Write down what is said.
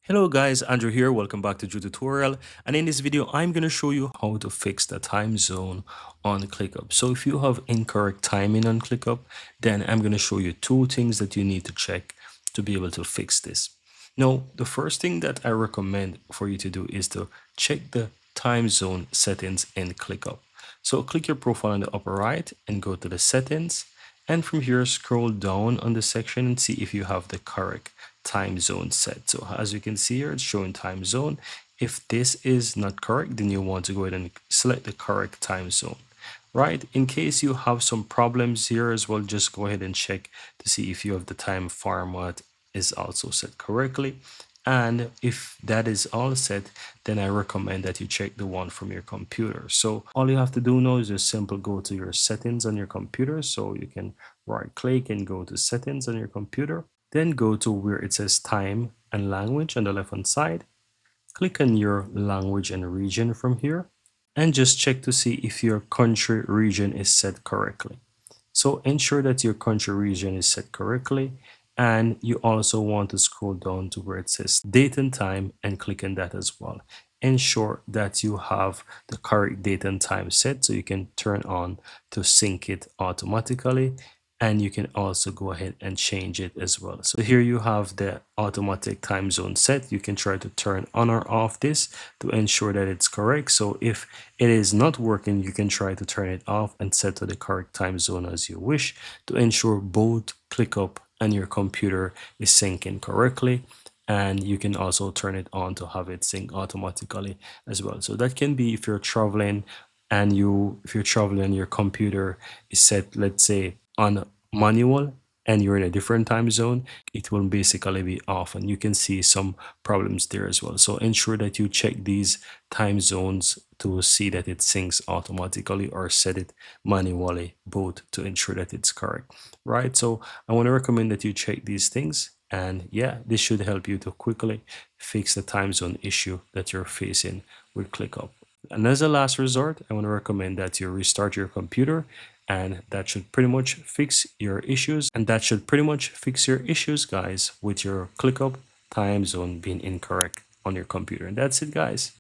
Hello guys, Andrew here. Welcome back to Drew Tutorial. And in this video, I'm going to show you how to fix the time zone on ClickUp. So if you have incorrect timing on ClickUp, then I'm going to show you two things that you need to check to be able to fix this. Now, the first thing that I recommend for you to do is to check the time zone settings in ClickUp. So click your profile on the upper right and go to the settings. And from here, scroll down on the section and see if you have the correct time zone set. So as you can see here, it's showing time zone. If this is not correct, then you want to go ahead and select the correct time zone, right? In case you have some problems here as well, just go ahead and check to see if you have the time format is also set correctly. And if that is all set, then I recommend that you check the one from your computer. So all you have to do now is just simply go to your settings on your computer. So you can right click and go to settings on your computer. Then go to where it says time and language on the left hand side. Click on your language and region from here and just check to see if your country region is set correctly. So ensure that your country region is set correctly, and you also want to scroll down to where it says date and time and click on that as well. Ensure that you have the correct date and time set so you can turn on to sync it automatically, and you can also go ahead and change it as well. So here you have the automatic time zone set. You can try to turn on or off this to ensure that it's correct. So if it is not working, you can try to turn it off and set to the correct time zone as you wish to ensure both ClickUp and your computer is syncing correctly. And you can also turn it on to have it sync automatically as well. So that can be if you're traveling and if you're traveling and your computer is set, let's say, on manual and you're in a different time zone, it will basically be off, and you can see some problems there as well. So ensure that you check these time zones to see that it syncs automatically or set it manually, both to ensure that it's correct, right? So I want to recommend that you check these things, and yeah, this should help you to quickly fix the time zone issue that you're facing with ClickUp. And as a last resort, I want to recommend that you restart your computer, and that should pretty much fix your issues. And that should pretty much fix your issues, guys, with your ClickUp time zone being incorrect on your computer. And that's it, guys.